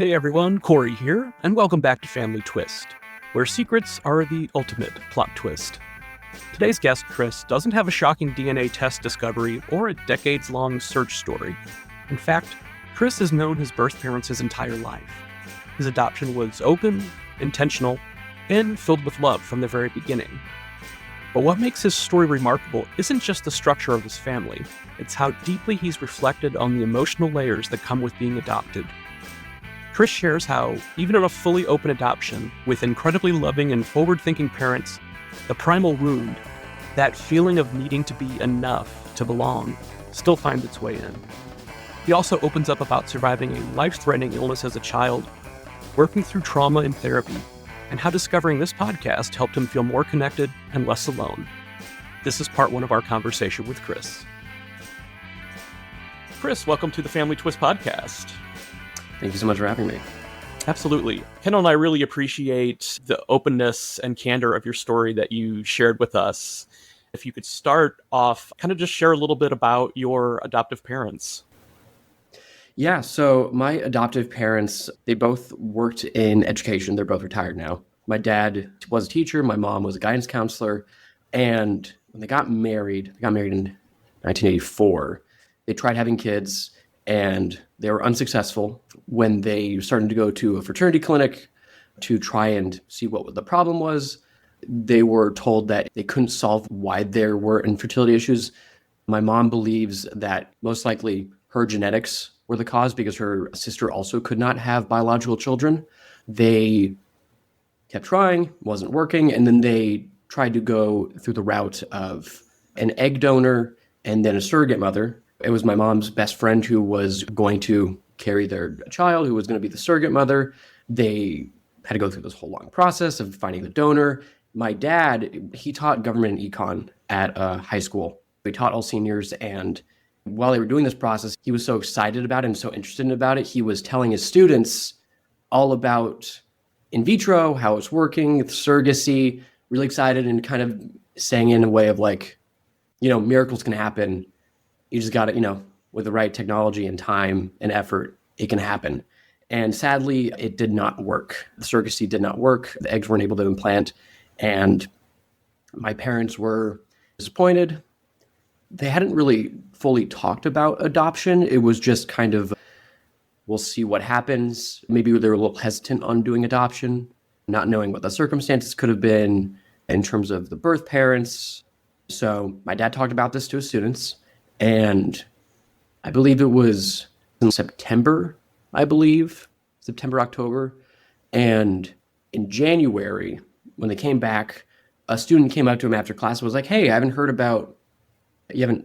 Hey everyone, Corey here, and welcome back to Family Twist, where secrets are the ultimate plot twist. Today's guest, Chris, doesn't have a shocking DNA test discovery or a decades-long search story. In fact, Chris has known his birth parents his entire life. His adoption was open, intentional, and filled with love from the very beginning. But what makes his story remarkable isn't just the structure of his family, it's how deeply he's reflected on the emotional layers that come with being adopted. Chris shares how, even in a fully open adoption, with incredibly loving and forward-thinking parents, the primal wound, that feeling of needing to be enough to belong, still finds its way in. He also opens up about surviving a life-threatening illness as a child, working through trauma in therapy, and how discovering this podcast helped him feel more connected and less alone. This is part one of our conversation with Chris. Chris, welcome to the Family Twist podcast. Thank you so much for having me. Absolutely. Kendall and I really appreciate the openness and candor of your story that you shared with us. If you could start off, kind of just share a little bit about your adoptive parents. Yeah, so my adoptive parents, they both worked in education. They're both retired now. My dad was a teacher. My mom was a guidance counselor. And when they got married in 1984. They tried having kids and they were unsuccessful. When they started to go to a fertility clinic to try and see what the problem was, they were told that they couldn't solve why there were infertility issues. My mom believes that most likely her genetics were the cause because her sister also could not have biological children. They kept trying, wasn't working, and then they tried to go through the route of an egg donor and then a surrogate mother. It was my mom's best friend who was going to carry their child, who was going to be the surrogate mother. They had to go through this whole long process of finding the donor. My dad, he taught government and econ at a high school. He taught all seniors, and while they were doing this process, he was so excited about it and so interested about it. He was telling his students all about in vitro, how it's working, surrogacy, really excited and kind of saying in a way of like, miracles can happen. You just got to, with the right technology and time and effort, it can happen. And sadly, it did not work. The surrogacy did not work. The eggs weren't able to implant. And my parents were disappointed. They hadn't really fully talked about adoption. It was just kind of, we'll see what happens. Maybe they were a little hesitant on doing adoption, not knowing what the circumstances could have been in terms of the birth parents. So my dad talked about this to his students. And I believe it was in September, October. And in January, when they came back, a student came up to him after class and was like, "Hey, you haven't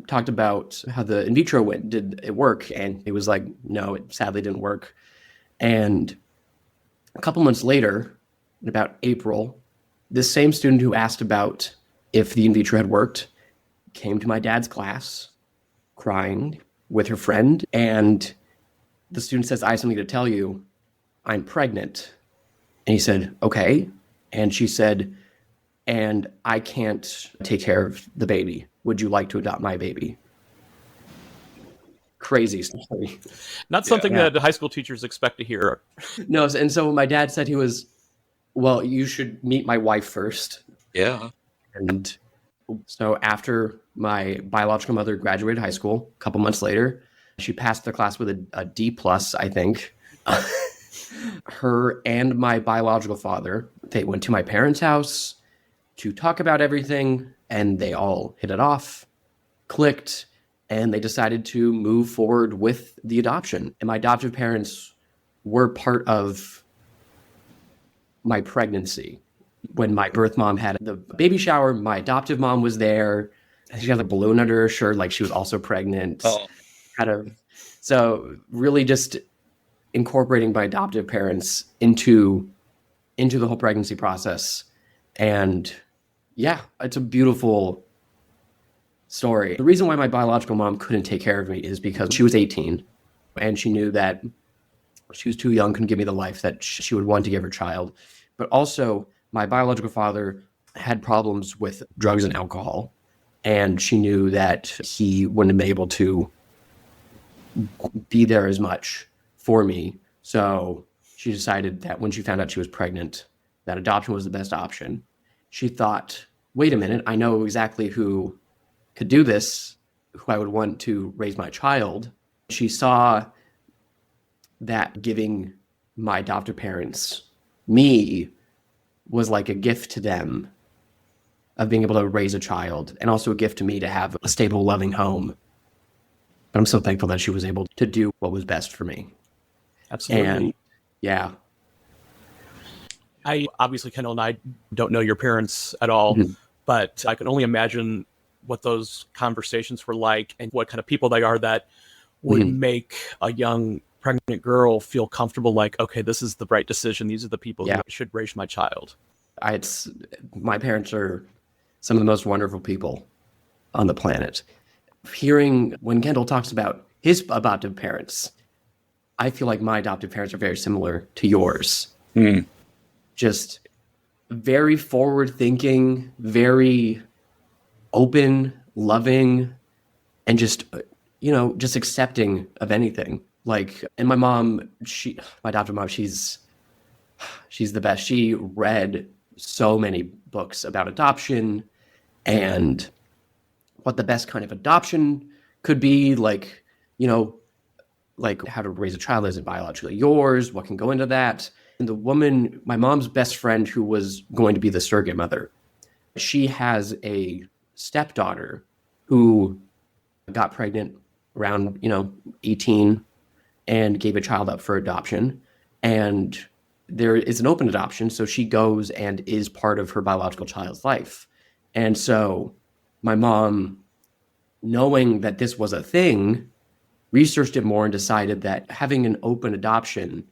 talked about how the in vitro went. Did it work?" And he was like, "No, it sadly didn't work." And a couple months later, in about April, this same student who asked about if the in vitro had worked came to my dad's class crying with her friend. And the student says, "I have something to tell you. I'm pregnant." And he said, "Okay." And she said, "And I can't take care of the baby. Would you like to adopt my baby?" Crazy story. Not something that high school teachers expect to hear. No, and so my dad said he was, "Well, you should meet my wife first." Yeah. And so after my biological mother graduated high school, a couple months later, she passed the class with a D+, I think. Her and my biological father, they went to my parents' house to talk about everything, and they all hit it off, clicked, and they decided to move forward with the adoption. And my adoptive parents were part of my pregnancy. When my birth mom had the baby shower, my adoptive mom was there. She had a balloon under her shirt, like she was also pregnant. Oh. So really just incorporating my adoptive parents into the whole pregnancy process. And yeah, it's a beautiful story. The reason why my biological mom couldn't take care of me is because she was 18 and she knew that she was too young, couldn't give me the life that she would want to give her child. But also, my biological father had problems with drugs and alcohol, and she knew that he wouldn't have been able to be there as much for me. So she decided that when she found out she was pregnant, that adoption was the best option. She thought, wait a minute, I know exactly who could do this, who I would want to raise my child. She saw that giving my adoptive parents me was like a gift to them of being able to raise a child, and also a gift to me to have a stable, loving home. But I'm so thankful that she was able to do what was best for me. Absolutely. And yeah. I obviously, Kendall and I don't know your parents at all, but I can only imagine what those conversations were like and what kind of people they are that would make a young pregnant girl feel comfortable, like, okay, this is the right decision. These are the people who should raise my child. My parents are some of the most wonderful people on the planet. Hearing when Kendall talks about his adoptive parents, I feel like my adoptive parents are very similar to yours. Just very forward thinking, very open, loving, and just accepting of anything. Like, and my mom, my adoptive mom, she's the best. She read so many books about adoption and what the best kind of adoption could be, like how to raise a child that isn't biologically yours, what can go into that. And the woman, my mom's best friend, who was going to be the surrogate mother, she has a stepdaughter who got pregnant around 18 and gave a child up for adoption. And there is an open adoption, so she goes and is part of her biological child's life. And so my mom, knowing that this was a thing, researched it more and decided that having an open adoption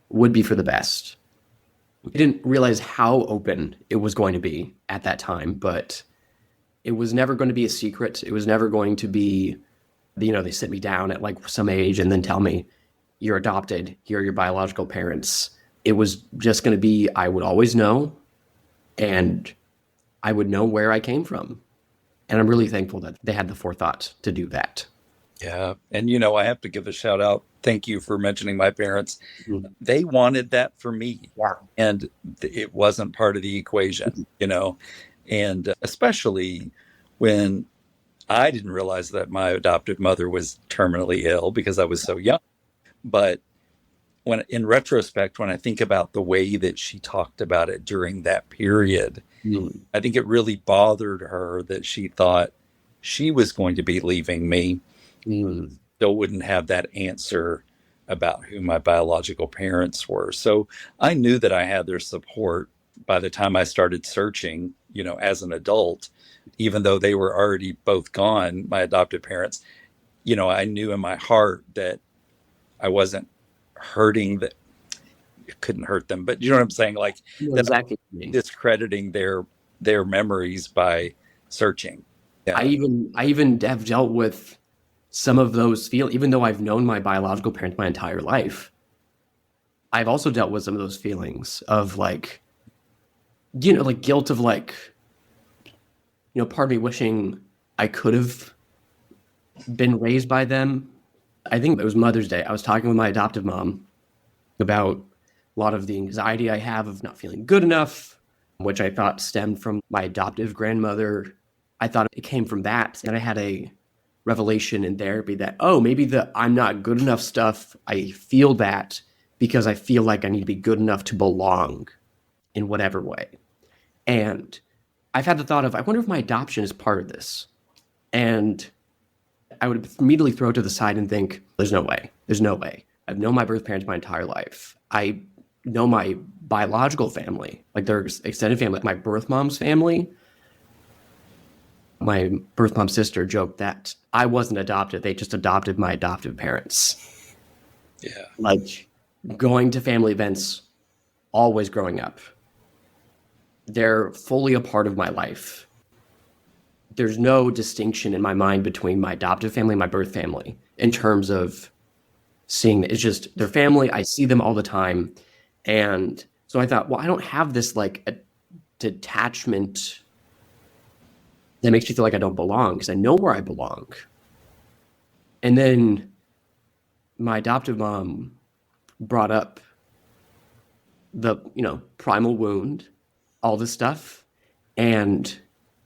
would be for the best. I didn't realize how open it was going to be at that time, but it was never going to be a secret. It was never going to be, they sit me down at like some age and then tell me, you're adopted, here are your biological parents. It was just going to be, I would always know, and I would know where I came from. And I'm really thankful that they had the forethought to do that. Yeah. And, I have to give a shout out. Thank you for mentioning my parents. They wanted that for me. Yeah. And it wasn't part of the equation, and especially when I didn't realize that my adoptive mother was terminally ill because I was so young. But in retrospect, when I think about the way that she talked about it during that period, I think it really bothered her that she thought she was going to be leaving me. Still wouldn't have that answer about who my biological parents were. So I knew that I had their support by the time I started searching, as an adult, even though they were already both gone, my adoptive parents. I knew in my heart that I wasn't hurting that. It couldn't hurt them, but you know what I'm saying? Like, exactly. Discrediting their memories by searching. Yeah. I even have dealt with some of those feelings, even though I've known my biological parents my entire life. I've also dealt with some of those feelings of like guilt of like, part of me wishing I could have been raised by them. I think it was Mother's Day. I was talking with my adoptive mom about a lot of the anxiety I have of not feeling good enough, which I thought stemmed from my adoptive grandmother. I thought it came from that. And I had a revelation in therapy that, maybe the I'm not good enough stuff, I feel that because I feel like I need to be good enough to belong in whatever way. And I've had the thought of, I wonder if my adoption is part of this. And I would immediately throw it to the side and think, there's no way. There's no way. I've known my birth parents my entire life. I know my biological family, like their extended family, like my birth mom's family. My birth mom's sister joked that I wasn't adopted. They just adopted my adoptive parents. Yeah. Like going to family events, always growing up. They're fully a part of my life. There's no distinction in my mind between my adoptive family and my birth family in terms of seeing it. It's just their family. I see them all the time. And so I thought, well, I don't have this like a detachment that makes me feel like I don't belong because I know where I belong. And then my adoptive mom brought up the, primal wound, all this stuff. And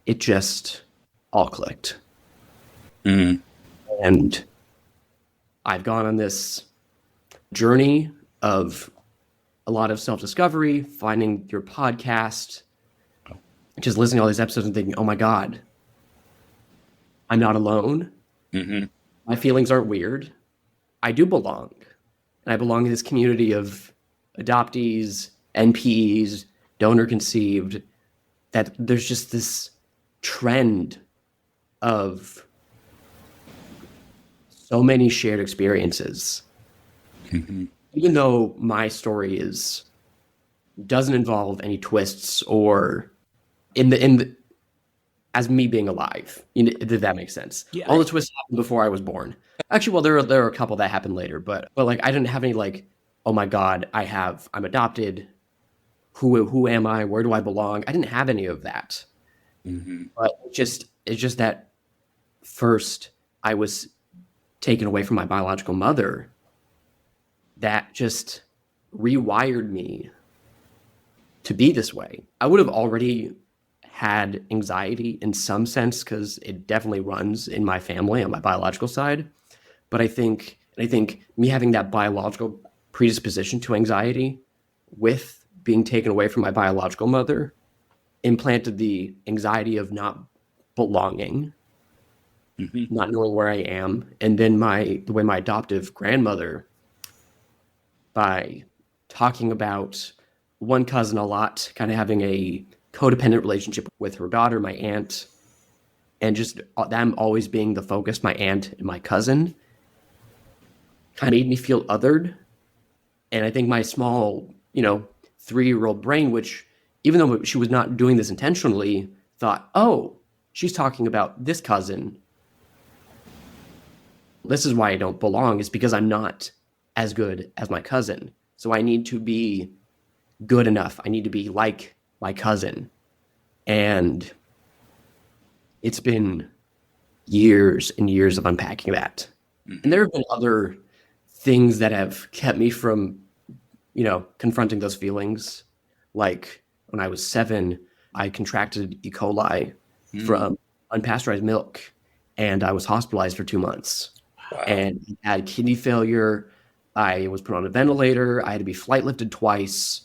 it just all clicked. Mm. And I've gone on this journey of a lot of self-discovery, finding your podcast, just listening to all these episodes and thinking, oh my God, I'm not alone. Mm-hmm. My feelings aren't weird. I do belong. And I belong in this community of adoptees, NPEs, donor conceived, that there's just this trend of so many shared experiences. Mm-hmm. Even though my story doesn't involve any twists or as me being alive, did that make sense? Yeah, all the twists happened before I was born. Actually, well, there are a couple that happened later, but like I didn't have any like, oh my God, I'm adopted. Who am I? Where do I belong? I didn't have any of that. Mm-hmm. But it's just that first I was taken away from my biological mother. That just rewired me to be this way. I would have already had anxiety in some sense because it definitely runs in my family on my biological side. But I think me having that biological predisposition to anxiety with being taken away from my biological mother implanted the anxiety of not belonging, Mm-hmm. not knowing where I am. And then the way my adoptive grandmother, by talking about one cousin a lot, kind of having a codependent relationship with her daughter, my aunt, and just them always being the focus, my aunt and my cousin, kind of made me feel othered. And I think my small, 3-year-old brain, which even though she was not doing this intentionally, thought, oh, she's talking about this cousin. This is why I don't belong, is because I'm not as good as my cousin. So I need to be good enough. I need to be like my cousin. And it's been years and years of unpacking that. Mm-hmm. And there have been other things that have kept me from, confronting those feelings. Like when I was 7, I contracted E. coli from unpasteurized milk, and I was hospitalized for 2 months. Wow. And had kidney failure. I was put on a ventilator. I had to be flight lifted twice.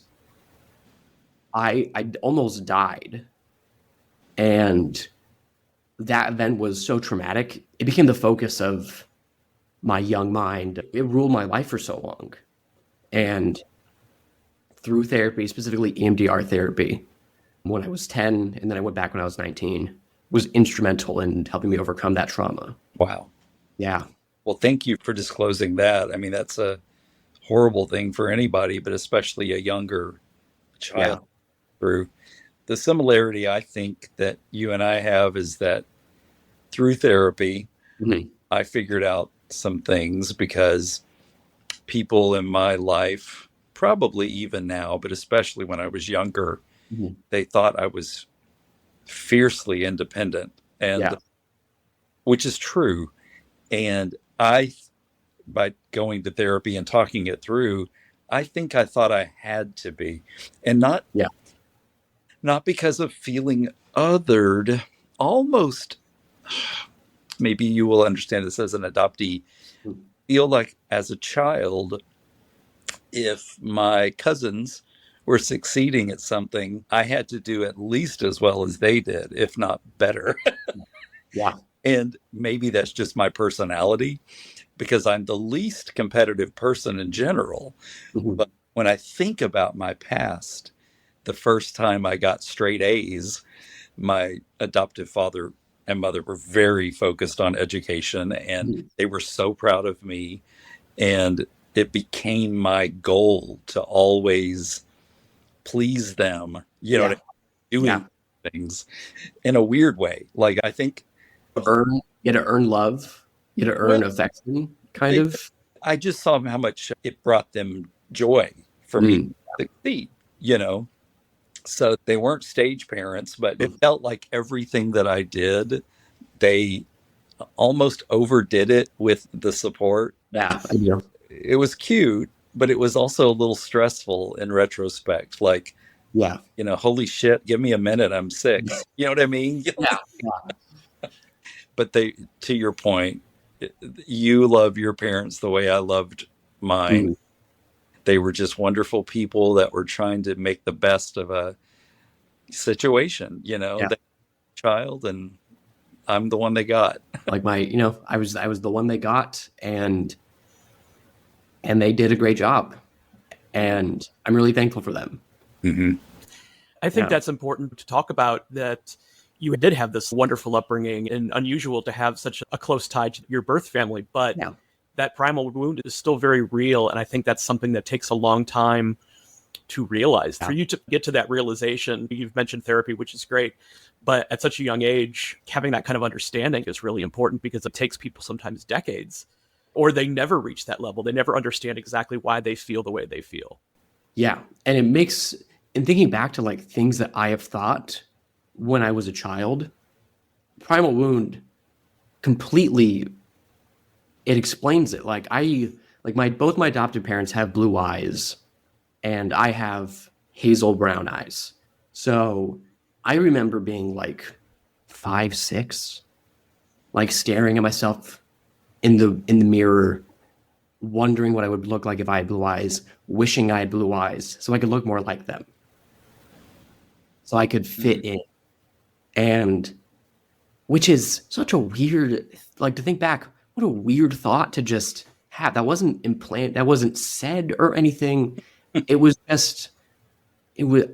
I almost died. And that event was so traumatic. It became the focus of my young mind. It ruled my life for so long. And through therapy, specifically EMDR therapy, when I was 10, and then I went back when I was 19, was instrumental in helping me overcome that trauma. Wow. Yeah. Well, thank you for disclosing that. I mean, that's a horrible thing for anybody, but especially a younger child. Through the similarity I think that you and I have is that through therapy, Mm-hmm. I figured out some things because people in my life, probably even now, but especially when I was younger, Mm-hmm. they thought I was fiercely independent, and which is true. And by going to therapy and talking it through, I think I thought I had to be, and not because of feeling othered, almost, maybe you will understand this as an adoptee, feel like as a child, if my cousins were succeeding at something, I had to do at least as well as they did, if not better. Yeah. And maybe that's just my personality because I'm the least competitive person in general. Mm-hmm. But when I think about my past, the first time I got straight A's, my adoptive father and mother were very focused on education, and they were so proud of me. And it became my goal to always please them, doing things in a weird way. Like, I think you had to earn love, you had to earn affection, kind of. I just saw how much it brought them joy for me to succeed, So they weren't stage parents, but it felt like everything that I did, they almost overdid it with the support. Yeah, I do. It was cute, but it was also a little stressful in retrospect. Like, Yeah. holy shit, give me a minute. I'm 6. You know what I mean? Yeah. But to your point, you love your parents the way I loved mine. Mhm. They were just wonderful people that were trying to make the best of a situation, Yeah. they child, and I'm the one they got. Like I was the one they got, and they did a great job, and I'm really thankful for them. Mm-hmm. I think Yeah. that's important to talk about, that you did have this wonderful upbringing, and unusual to have such a close tie to your birth family, but Yeah. that primal wound is still very real. And I think that's something that takes a long time to realize. For you to get to that realization, you've mentioned therapy, which is great, but at such a young age, having that kind of understanding is really important, because it takes people sometimes decades, or they never reach that level. They never understand exactly why they feel the way they feel. Yeah. And it makes, in thinking back to like things that I have thought when I was a child, primal wound completely, it explains it. Like both my adopted parents have blue eyes, and I have hazel brown eyes. So I remember being like 5, 6, like staring at myself in the mirror, wondering what I would look like if I had blue eyes, wishing I had blue eyes so I could look more like them, so I could fit in. And which is such a weird, like, to think back, what a weird thought to just have. That wasn't implanted, that wasn't said or anything. It was just, it was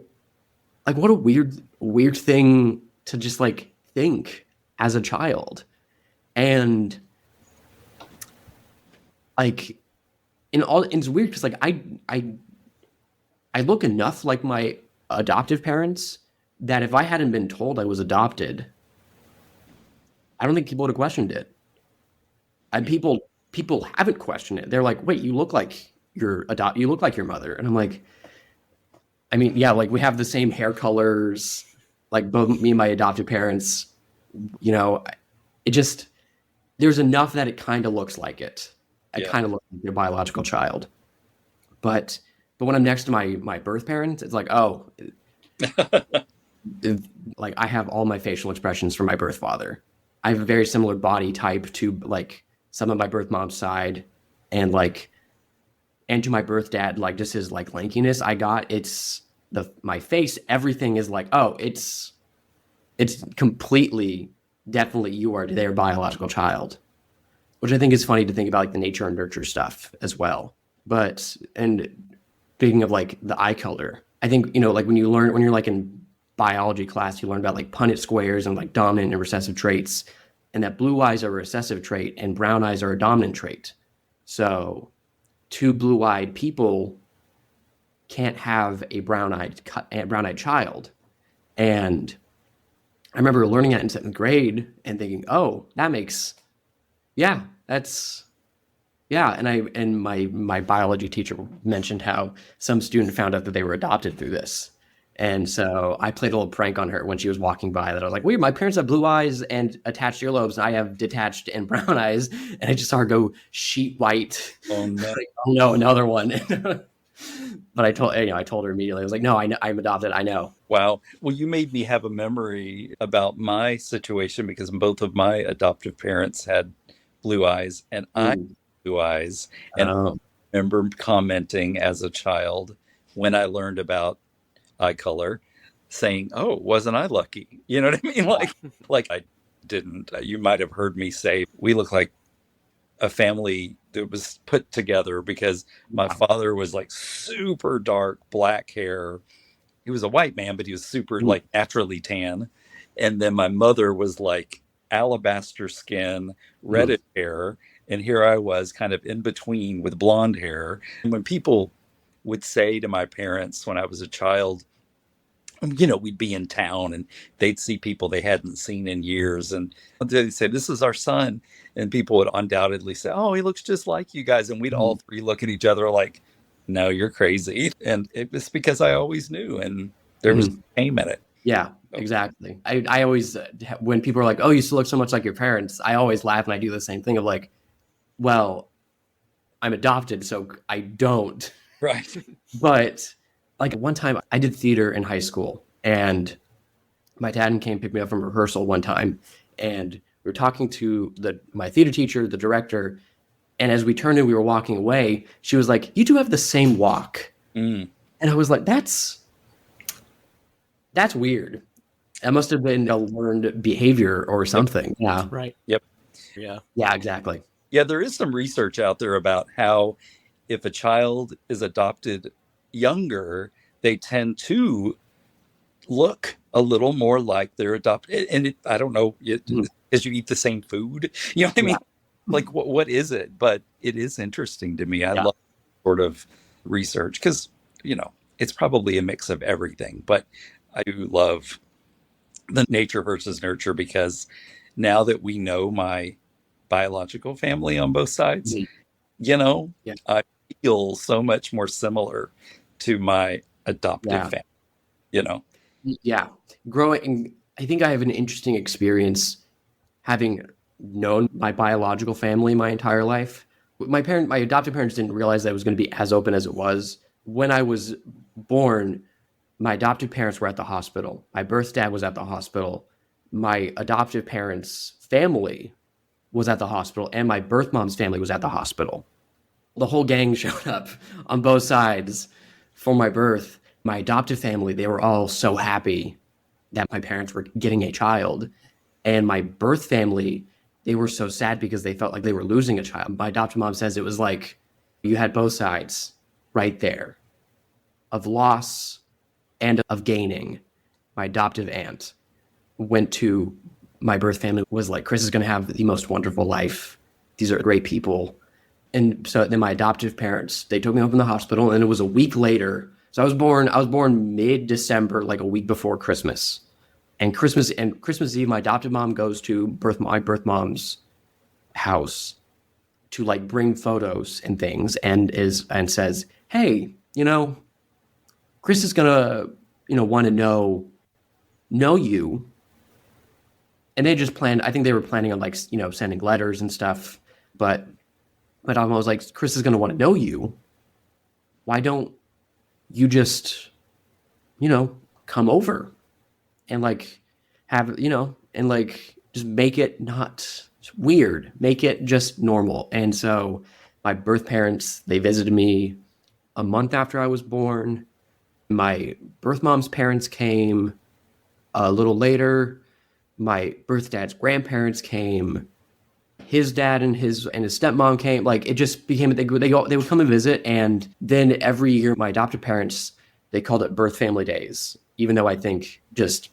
like, what a weird thing to just like think as a child. And like, it's weird because like I look enough like my adoptive parents that if I hadn't been told I was adopted, I don't think people would have questioned it. And people haven't questioned it. They're like, "Wait, you look like you look like your mother." And I'm like, I mean, yeah, like we have the same hair colors, like both me and my adoptive parents, it just, there's enough that it kind of looks like it. It kind of looks like your biological child. But when I'm next to my birth parents, it's like, oh, like I have all my facial expressions from my birth father. I have a very similar body type to like some of my birth mom's side, and to my birth dad, like just his like lankiness I got. It's my face, everything is like, oh, it's completely, definitely you are their biological child, which I think is funny to think about, like the nature and nurture stuff as well. But, and speaking of like the eye color, I think, like when you're like in biology class, you learn about like Punnett squares and like dominant and recessive traits, and that blue eyes are a recessive trait and brown eyes are a dominant trait. So 2 blue-eyed people can't have a brown-eyed child. And I remember learning that in 7th grade and thinking, oh, that makes, yeah, that's, yeah. And my biology teacher mentioned how some student found out that they were adopted through this. And so I played a little prank on her when she was walking by, that I was like, weird, my parents have blue eyes and attached earlobes, and I have detached and brown eyes. And I just saw her go sheet white. Oh, no. Like, oh no, another one. But I told her immediately. I was like, no, I know, I'm adopted. I know. Wow. Well, you made me have a memory about my situation, because both of my adoptive parents had blue eyes, and I had blue eyes. And I remember commenting as a child when I learned about eye color, saying, oh, wasn't I lucky? You know what I mean? Like I didn't. You might have heard me say, we look like a family that was put together, because my father was like super dark black hair. He was a white man, but he was super like naturally tan. And then my mother was like alabaster skin, reddish hair. And here I was kind of in between with blonde hair. And when people would say to my parents when I was a child, we'd be in town and they'd see people they hadn't seen in years, and they'd say, this is our son. And people would undoubtedly say, oh, he looks just like you guys. And we'd all three look at each other like, no, you're crazy. And it was because I always knew, and there was shame in it. Yeah, exactly. I always, when people are like, oh, you still look so much like your parents, I always laugh, and I do the same thing of like, well, I'm adopted, so I don't. Right. But like one time I did theater in high school, and my dad came pick me up from rehearsal one time, and we were talking to my theater teacher, the director, and as we turned and we were walking away, she was like, "You two have the same walk." Mm. And I was like, that's weird. That must have been a learned behavior or something. Yeah. Right. Yep. Yeah. Yeah, exactly. Yeah, there is some research out there about how if a child is adopted younger, they tend to look a little more like they're adopted. And I don't know, because you eat the same food. You know what I mean? Like, what is it? But it is interesting to me. I love sort of research because, it's probably a mix of everything. But I do love the nature versus nurture because now that we know my biological family on both sides, I feel so much more similar to my adoptive family, Yeah. Growing, I think I have an interesting experience having known my biological family my entire life. My adoptive parents didn't realize that it was going to be as open as it was. When I was born, my adoptive parents were at the hospital. My birth dad was at the hospital. My adoptive parents' family was at the hospital, and my birth mom's family was at the hospital. The whole gang showed up on both sides for my birth. My adoptive family, they were all so happy that my parents were getting a child. And my birth family, they were so sad because they felt like they were losing a child. My adoptive mom says it was like you had both sides right there of loss and of gaining. My adoptive aunt went to my birth family, was like, Chris is going to have the most wonderful life. These are great people. And so then my adoptive parents, they took me up in the hospital, and it was a week later. So I was born mid-December, like a week before Christmas. And Christmas Eve, my adoptive mom goes to my birth mom's house to like bring photos and things, and says, "Hey, Chris is gonna, want to know you." And they just planned. I think they were planning on like, sending letters and stuff. But I was like, Chris is gonna want to know you. Why don't you just, come over and like have, and like just make it not weird, make it just normal. And so my birth parents, they visited me a month after I was born. My birth mom's parents came a little later. My birth dad's grandparents came. His dad and his stepmom came. Like it just became they would come and visit, and then every year my adoptive parents, they called it birth family days. Even though I think just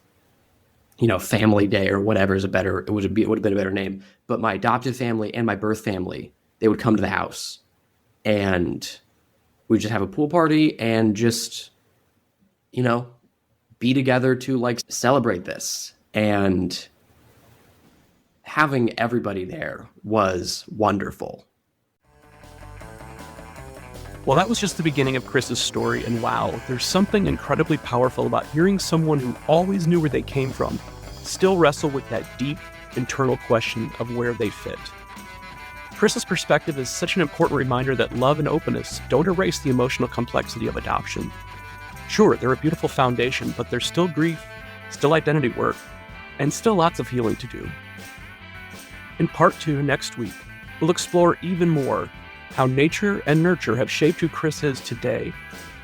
family day or whatever is it would have been a better name. But my adoptive family and my birth family, they would come to the house, and we just have a pool party and just be together to like celebrate this. And having everybody there was wonderful. Well, that was just the beginning of Chris's story, and wow, there's something incredibly powerful about hearing someone who always knew where they came from still wrestle with that deep internal question of where they fit. Chris's perspective is such an important reminder that love and openness don't erase the emotional complexity of adoption. Sure, they're a beautiful foundation, but there's still grief, still identity work, and still lots of healing to do. In part 2 next week, we'll explore even more how nature and nurture have shaped who Chris is today,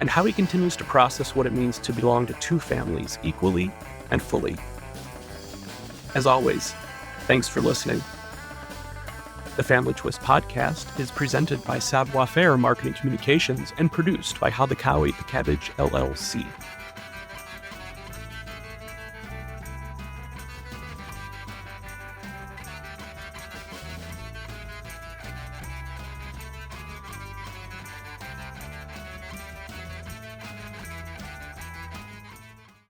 and how he continues to process what it means to belong to two families equally and fully. As always, thanks for listening. The Family Twist podcast is presented by Savoir Faire Marketing Communications and produced by How the Cow Ate the Cabbage, LLC.